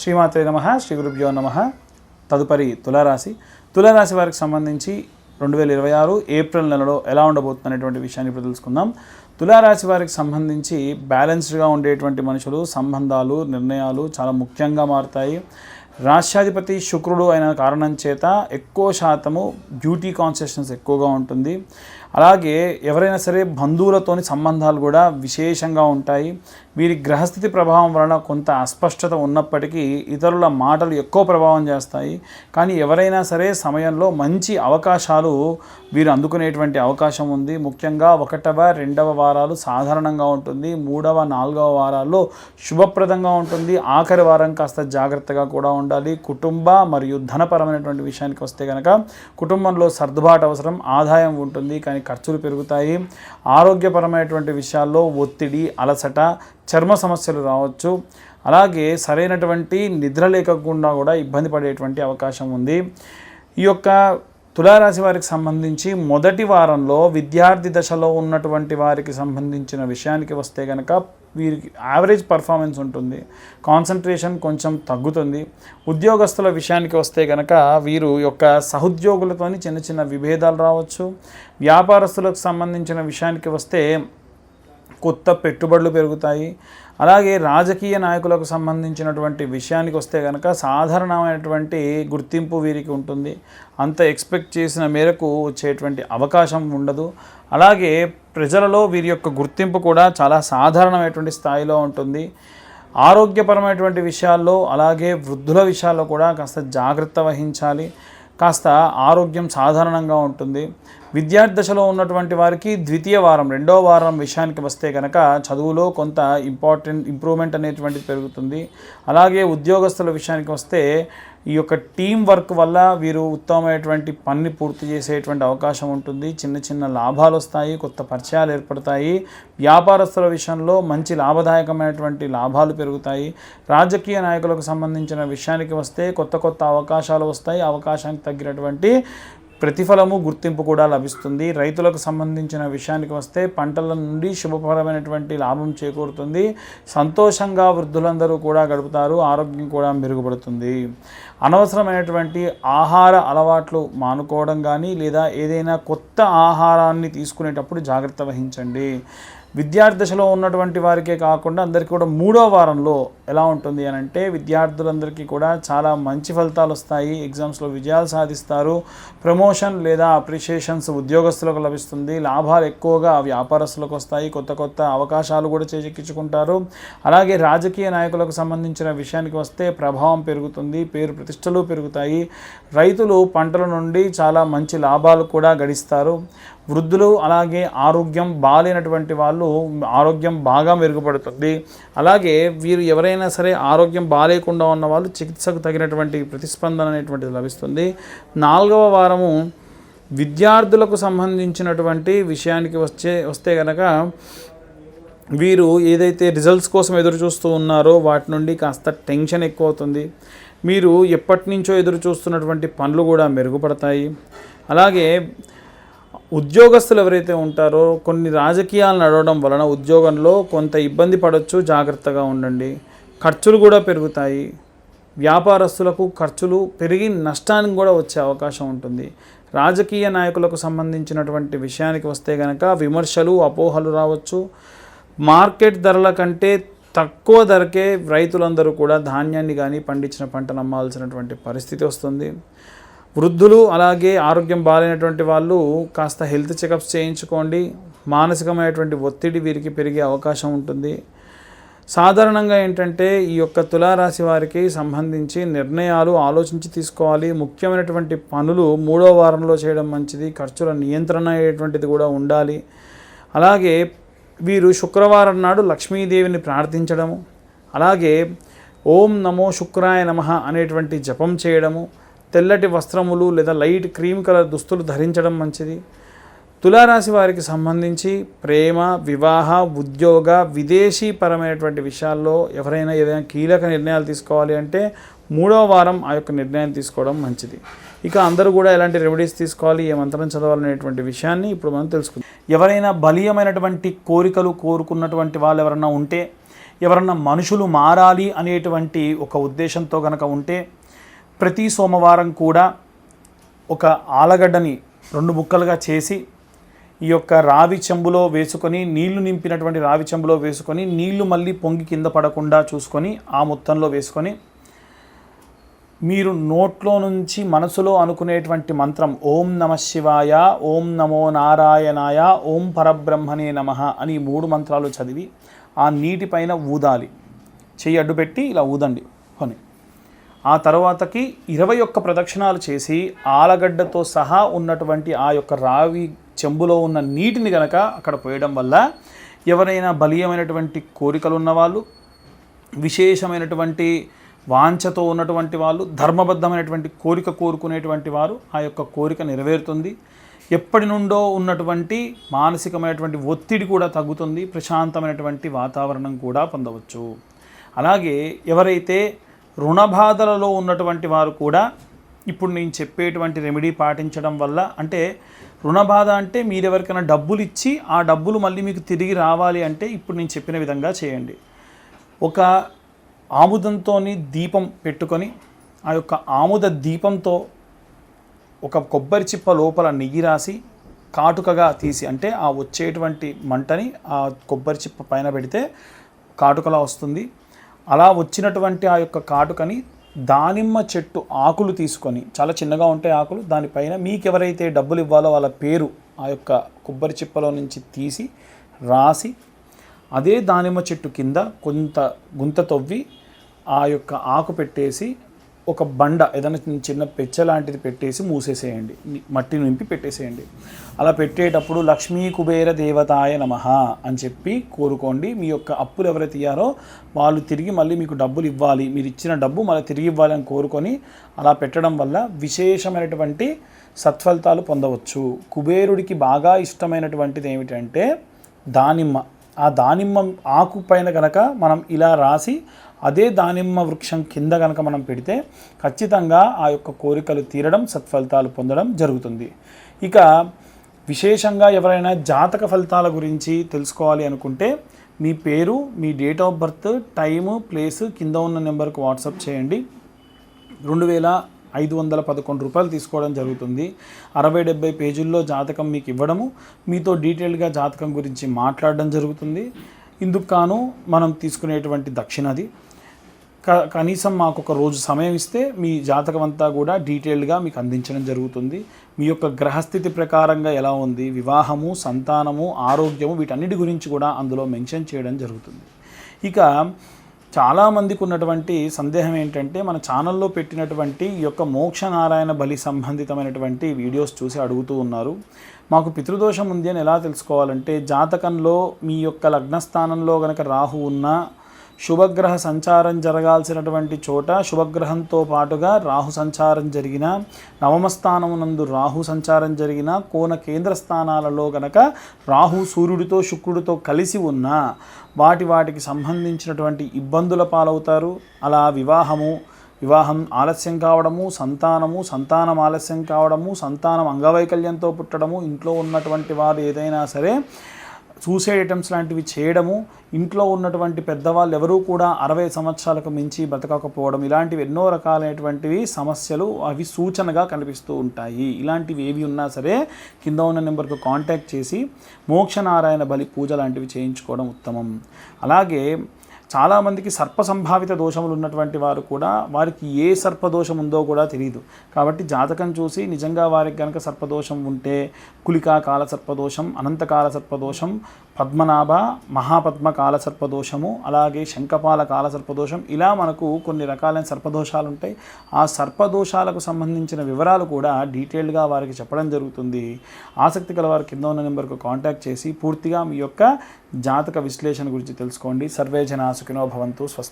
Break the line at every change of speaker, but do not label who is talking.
శ్రీమాత్రే నమః, శ్రీ గురుభ్యో నమః. తదుపరి తులారాశి వారికి సంబంధించి 2026 ఏప్రిల్ నెలలో ఎలా ఉండబోతుంది అనేటువంటి విషయాన్ని ఇప్పుడు తెలుసుకుందాం. తులారాశి వారికి సంబంధించి బ్యాలెన్స్డ్గా ఉండేటువంటి మనుషులు, సంబంధాలు, నిర్ణయాలు చాలా ముఖ్యంగా మారుతాయి. రాష్ట్రాధిపతి శుక్రుడు అయిన కారణం చేత ఎక్కువ శాతము డ్యూటీ కాన్షియస్నెస్ ఎక్కువగా ఉంటుంది. అలాగే ఎవరైనా సరే బంధువులతోని సంబంధాలు కూడా విశేషంగా ఉంటాయి. వీరి గ్రహస్థితి ప్రభావం వలన కొంత అస్పష్టత ఉన్నప్పటికీ ఇతరుల మాటలు ఎక్కువ ప్రభావం చేస్తాయి. కానీ ఎవరైనా సరే సమయంలో మంచి అవకాశాలు వీరు అందుకునేటువంటి అవకాశం ఉంది. ముఖ్యంగా 1వ, 2వ వారాలు సాధారణంగా ఉంటుంది. 3వ, 4వ వారాల్లో శుభప్రదంగా ఉంటుంది. ఆఖరి వారం కాస్త జాగ్రత్తగా కూడా ఉండాలి. కుటుంబ మరియు ధనపరమైనటువంటి విషయానికి వస్తే కనుక కుటుంబంలో సర్దుబాటు అవసరం, ఆదాయం ఉంటుంది కానీ ఖర్చులు పెరుగుతాయి. ఆరోగ్యపరమైనటువంటి విషయాల్లో ఒత్తిడి, అలసట, చర్మ సమస్యలు రావచ్చు. అలాగే సరైనటువంటి నిద్ర లేకుండా కూడా ఇబ్బంది పడేటువంటి అవకాశం ఉంది. ఈ యొక్క తులారాశి వారికి సంబంధించి మొదటి వారంలో విద్యార్థి దశలో ఉన్నటువంటి వారికి సంబంధించిన విషయానికి వస్తే కనుక వీరికి యావరేజ్ పర్ఫార్మెన్స్ ఉంటుంది. కాన్సన్ట్రేషన్ కొంచెం తగ్గుతుంది. ఉద్యోగస్తుల విషయానికి వస్తే కనుక వీరు యొక్క సహోద్యోగులతో చిన్న చిన్న విభేదాలు రావచ్చు. వ్యాపారస్తులకు సంబంధించిన విషయానికి వస్తే కొత్త పెట్టుబడులు పెరుగుతాయి. అలాగే రాజకీయ నాయకులకు సంబంధించినటువంటి విషయానికి వస్తే కనుక సాధారణమైనటువంటి గుర్తింపు వీరికి ఉంటుంది. అంత ఎక్స్పెక్ట్ చేసిన మేరకు వచ్చేటువంటి అవకాశం ఉండదు. అలాగే ప్రజలలో వీరి యొక్క గుర్తింపు కూడా చాలా సాధారణమైనటువంటి స్థాయిలో ఉంటుంది. ఆరోగ్యపరమైనటువంటి విషయాల్లో అలాగే వృద్ధుల విషయాల్లో కూడా కాస్త జాగ్రత్త వహించాలి. కాస్త ఆరోగ్యం సాధారణంగా ఉంటుంది. విద్యార్థి దశలో ఉన్నటువంటి వారికి ద్వితీయ వారం, 2వ వారం విషయానికి వస్తే కనుక చదువులో కొంత ఇంప్రూవ్మెంట్ అనేటువంటిది పెరుగుతుంది. అలాగే ఉద్యోగస్తుల విషయానికి వస్తే ఈ యొక్క టీం వర్క్ వల్ల వీరు ఉత్తమమైనటువంటి పని పూర్తి చేసేటువంటి అవకాశం ఉంటుంది. చిన్న చిన్న లాభాలు వస్తాయి, కొత్త పరిచయాలు ఏర్పడతాయి. వ్యాపారస్తుల విషయంలో మంచి లాభదాయకమైనటువంటి లాభాలు పెరుగుతాయి. రాజకీయ నాయకులకు సంబంధించిన విషయానికి వస్తే కొత్త అవకాశాలు వస్తాయి. అవకాశానికి తగ్గినటువంటి ప్రతిఫలము, గుర్తింపు కూడా లభిస్తుంది. రైతులకు సంబంధించిన విషయానికి వస్తే పంటల నుండి శుభపరమైనటువంటి లాభం చేకూరుతుంది. సంతోషంగా వృద్ధులందరూ కూడా గడుపుతారు. ఆరోగ్యం కూడా మెరుగుపడుతుంది. అనవసరమైనటువంటి ఆహార అలవాట్లు మానుకోవడం కానీ లేదా ఏదైనా కొత్త ఆహారాన్ని తీసుకునేటప్పుడు జాగ్రత్త వహించండి. విద్యార్థి దశలో ఉన్నటువంటి వారికే కాకుండా అందరికీ కూడా 3వ వారంలో ఎలా ఉంటుంది అని అంటే విద్యార్థులందరికీ కూడా చాలా మంచి ఫలితాలు వస్తాయి. ఎగ్జామ్స్లో విజయాలు సాధిస్తారు. ప్రమోషన్ లేదా అప్రిషియేషన్స్ ఉద్యోగస్తులకు లభిస్తుంది. లాభాలు ఎక్కువగా వ్యాపారస్తులకు వస్తాయి. కొత్త అవకాశాలు కూడా చేజిక్కించుకుంటారు. అలాగే రాజకీయ నాయకులకు సంబంధించిన విషయానికి వస్తే ప్రభావం పెరుగుతుంది. పేరు ప్రతిష్టలు పెరుగుతాయి. రైతులు పంటల నుండి చాలా మంచి లాభాలు కూడా గడిస్తారు. వృద్ధులు అలాగే ఆరోగ్యం బాలేనటువంటి వాళ్ళు ఆరోగ్యం బాగా మెరుగుపడుతుంది. అలాగే వీరు ఎవరైనా సరే ఆరోగ్యం బాలేకుండా ఉన్న వాళ్ళు చికిత్సకు తగినటువంటి ప్రతిస్పందన అనేటువంటిది లభిస్తుంది. 4వ వారము విద్యార్థులకు సంబంధించినటువంటి విషయానికి వస్తే కనుక వీరు ఏదైతే రిజల్ట్స్ కోసం ఎదురు చూస్తూ ఉన్నారో వాటి నుండి కాస్త టెన్షన్ ఎక్కువ అవుతుంది. మీరు ఎప్పటి నుంచో ఎదురు చూస్తున్నటువంటి పనులు కూడా మెరుగుపడతాయి. అలాగే ఉద్యోగస్తులు ఎవరైతే ఉంటారో కొన్ని రాజకీయాలు నడవడం వలన ఉద్యోగంలో కొంత ఇబ్బంది పడవచ్చు. జాగ్రత్తగా ఉండండి. ఖర్చులు కూడా పెరుగుతాయి. వ్యాపారస్తులకు ఖర్చులు పెరిగి నష్టానికి కూడా వచ్చే అవకాశం ఉంటుంది. రాజకీయ నాయకులకు సంబంధించినటువంటి విషయానికి వస్తే కనుక విమర్శలు, అపోహలు రావచ్చు. మార్కెట్ ధరల కంటే తక్కువ ధరకే రైతులందరూ కూడా ధాన్యాన్ని కానీ పండించిన పంటను అమ్మాల్సినటువంటి పరిస్థితి వస్తుంది. వృద్ధులు అలాగే ఆరోగ్యం బాగాలేనటువంటి వాళ్ళు కాస్త హెల్త్ చెకప్స్ చేయించుకోండి. మానసికమైనటువంటి ఒత్తిడి వీరికి పెరిగే అవకాశం ఉంటుంది. సాధారణంగా ఏంటంటే ఈ యొక్క తులారాశి వారికి సంబంధించి నిర్ణయాలు ఆలోచించి తీసుకోవాలి. ముఖ్యమైనటువంటి పనులు 3వ వారంలో చేయడం మంచిది. ఖర్చుల నియంత్రణ అనేటువంటిది కూడా ఉండాలి. అలాగే వీరు శుక్రవారం నాడు లక్ష్మీదేవిని ప్రార్థించడము, అలాగే ఓం నమో శుక్రాయ నమః అనేటువంటి జపం చేయడము, తెల్లటి వస్త్రములు లేదా లైట్ క్రీమ్ కలర్ దుస్తులు ధరించడం మంచిది. తులారాశి వారికి సంబంధించి ప్రేమ, వివాహ, ఉద్యోగ, విదేశీ పరమైనటువంటి విషయాల్లో ఎవరైనా ఏదైనా కీలక నిర్ణయాలు తీసుకోవాలి అంటే 3వ వారం ఆ యొక్క నిర్ణయం తీసుకోవడం మంచిది. ఇక అందరూ కూడా ఎలాంటి రెమెడీస్ తీసుకోవాలి, ఏ మంత్రం చదవాలనేటువంటి విషయాన్ని ఇప్పుడు మనం తెలుసుకుందాం. ఎవరైనా బలీయమైనటువంటి కోరికలు కోరుకున్నటువంటి వాళ్ళు ఎవరైనా ఉంటే ఎవరన్నా మనుషులు మారాలి అనేటువంటి ఒక ఉద్దేశంతో కనుక ఉంటే ప్రతి సోమవారం కూడా ఒక ఆలగడ్డని 2 ముక్కలుగా చేసి ఈ యొక్క రావి చెంబులో వేసుకొని, నీళ్లు నింపినటువంటి రావి చెంబులో వేసుకొని, నీళ్లు మళ్ళీ పొంగి కింద పడకుండా చూసుకొని ఆ మొత్తంలో వేసుకొని మీరు నోట్లో నుంచి మనసులో అనుకునేటువంటి మంత్రం ఓం నమ శివాయ, ఓం నమో నారాయణాయ, ఓం పరబ్రహ్మణే నమః అని 3 మంత్రాలు చదివి ఆ నీటిపైన ఊదాలి. చెయ్యి అడ్డు పెట్టి ఇలా ఊదండి కొని. ఆ తర్వాతకి 21 ప్రదక్షిణాలు చేసి ఆలగడ్డతో సహా ఉన్నటువంటి ఆ యొక్క రావి చెంబులో ఉన్న నీటిని గనక అక్కడ పోయడం వల్ల ఎవరైనా బలీయమైనటువంటి కోరికలు ఉన్నవాళ్ళు, విశేషమైనటువంటి వాంఛతో ఉన్నటువంటి వాళ్ళు, ధర్మబద్ధమైనటువంటి కోరిక కోరుకునేటువంటి వారు ఆ యొక్క కోరిక నెరవేరుతుంది. ఎప్పటి నుండో ఉన్నటువంటి మానసికమైనటువంటి ఒత్తిడి కూడా తగ్గుతుంది. ప్రశాంతమైనటువంటి వాతావరణం కూడా పొందవచ్చు. అలాగే ఎవరైతే రుణబాధలలో ఉన్నటువంటి వారు కూడా ఇప్పుడు నేను చెప్పేటువంటి రెమెడీ పాటించడం వల్ల, అంటే రుణబాధ అంటే మీరు ఎవరికైనా డబ్బులు ఇచ్చి ఆ డబ్బులు మళ్ళీ మీకు తిరిగి రావాలి అంటే ఇప్పుడు నేను చెప్పిన విధంగా చేయండి. ఒక ఆముదంతో దీపం పెట్టుకొని ఆ యొక్క ఆముద దీపంతో ఒక కొబ్బరి చిప్ప లోపల నెయ్యి రాసి కాటుకగా తీసి, అంటే ఆ వచ్చేటువంటి మంటని ఆ కొబ్బరి చిప్ప పైన పెడితే కాటుకలా వస్తుంది. అలా వచ్చినటువంటి ఆ యొక్క కాటుకని దానిమ్మ చెట్టు ఆకులు తీసుకొని, చాలా చిన్నగా ఉంటాయి ఆకులు, దానిపైన మీకు ఎవరైతే డబ్బులు ఇవ్వాలో వాళ్ళ పేరు ఆ యొక్క కొబ్బరి చిప్పలో నుంచి తీసి రాసి, అదే దానిమ్మ చెట్టు కింద కొంత గుంత తవ్వి ఆ యొక్క ఆకు పెట్టేసి ఒక బండ ఏదైనా చిన్న పెచ్చ లాంటిది పెట్టేసి మూసేసేయండి, మట్టి నింపి పెట్టేసేయండి. అలా పెట్టేటప్పుడు లక్ష్మీ కుబేర దేవతాయ నమః అని చెప్పి కోరుకోండి. మీ యొక్క అప్పులు ఎవరైతే ఇయ్యారో వాళ్ళు తిరిగి మళ్ళీ మీకు డబ్బులు ఇవ్వాలి, మీరు ఇచ్చిన డబ్బు మళ్ళీ తిరిగి ఇవ్వాలి అని కోరుకొని అలా పెట్టడం వల్ల విశేషమైనటువంటి సత్ఫలితాలు పొందవచ్చు. కుబేరుడికి బాగా ఇష్టమైనటువంటిది ఏమిటంటే దానిమ్మ. ఆ దానిమ్మ ఆకు పైన కనుక మనం ఇలా రాసి అదే దానిమ్మ వృక్షం కింద కనుక మనం పెడితే ఖచ్చితంగా ఆ యొక్క కోరికలు తీరడం, సత్ఫలితాలు పొందడం జరుగుతుంది. ఇక విశేషంగా ఎవరైనా జాతక ఫలితాల గురించి తెలుసుకోవాలి అనుకుంటే మీ పేరు, మీ date of birth, time, place కింద ఉన్న నెంబర్కు వాట్సాప్ చేయండి. 2511 రూపాయలు తీసుకోవడం జరుగుతుంది. 60-70 పేజీల్లో జాతకం మీకు ఇవ్వడము, మీతో డీటెయిల్గా జాతకం గురించి మాట్లాడడం జరుగుతుంది. ఇందుకు కాను మనం తీసుకునేటువంటి దక్షిణది. కనీసం మాకు ఒక రోజు సమయం ఇస్తే మీ జాతకం అంతా కూడా డీటెయిల్గా మీకు అందించడం జరుగుతుంది. మీ యొక్క గ్రహస్థితి ప్రకారంగా ఎలా ఉంది, వివాహము, సంతానము, ఆరోగ్యము, వీటన్నిటి గురించి కూడా అందులో మెన్షన్ చేయడం జరుగుతుంది. ఇక చాలామందికి ఉన్నటువంటి సందేహం ఏంటంటే మన ఛానల్లో పెట్టినటువంటి ఈ యొక్క మోక్షనారాయణ బలి సంబంధితమైనటువంటి వీడియోస్ చూసి అడుగుతూ ఉన్నారు. మాకు పితృదోషం ఉంది అని ఎలా తెలుసుకోవాలంటే జాతకంలో మీ యొక్క లగ్నస్థానంలో కనుక రాహు ఉన్నా, శుభగ్రహ సంచారం జరగాల్సినటువంటి చోట శుభగ్రహంతో పాటుగా రాహు సంచారం జరిగిన, నవమస్థానమునందు రాహు సంచారం జరిగిన, కోణ కేంద్ర స్థానాలలో గనక రాహు సూర్యుడితో శుక్రుడితో కలిసి ఉన్న వాటికి సంబంధించినటువంటి ఇబ్బందుల పాలవుతారు. అలా వివాహం ఆలస్యం కావడము, సంతానం ఆలస్యం కావడము, సంతానం అంగవైకల్యంతో పుట్టడము, ఇంట్లో ఉన్నటువంటి వారు ఏదైనా సరే సూసైడ్ అటెంప్ట్స్ లాంటివి చేయడము, ఇంట్లో ఉన్నటువంటి పెద్దవాళ్ళు ఎవరూ కూడా 60 సంవత్సరాలకు మించి బ్రతకకపోవడం, ఇలాంటివి ఎన్నో రకాలైనటువంటివి సమస్యలు అవి సూచనగా కనిపిస్తూ ఉంటాయి. ఇలాంటివి ఏవి ఉన్నా సరే కింద ఉన్న నెంబర్కు కాంటాక్ట్ చేసి మోక్షనారాయణ బలి పూజ లాంటివి చేయించుకోవడం ఉత్తమం. అలాగే చాలామందికి సర్ప సంభావిత దోషములు ఉన్నటువంటి వారు కూడా వారికి ఏ సర్పదోషం ఉందో కూడా తెలియదు. కాబట్టి జాతకం చూసి నిజంగా వారికి కనుక సర్పదోషం ఉంటే కులికా కాల సర్పదోషం, అనంతకాల సర్పదోషం, పద్మనాభ మహాపద్మ కాల సర్పదోషము, అలాగే శంఖపాల కాల సర్పదోషం, ఇలా మనకు కొన్ని రకాలైన సర్పదోషాలు ఉంటాయి. ఆ సర్పదోషాలకు సంబంధించిన వివరాలు కూడా డీటెయిల్గా వారికి చెప్పడం జరుగుతుంది. ఆసక్తి గల వారు కింద ఉన్న నెంబర్కు కాంటాక్ట్ చేసి పూర్తిగా మీ యొక్క జాతక విశ్లేషణ గురించి తెలుసుకోండి. సర్వే జనా సుఖినో భవంతు. స్వస్తి.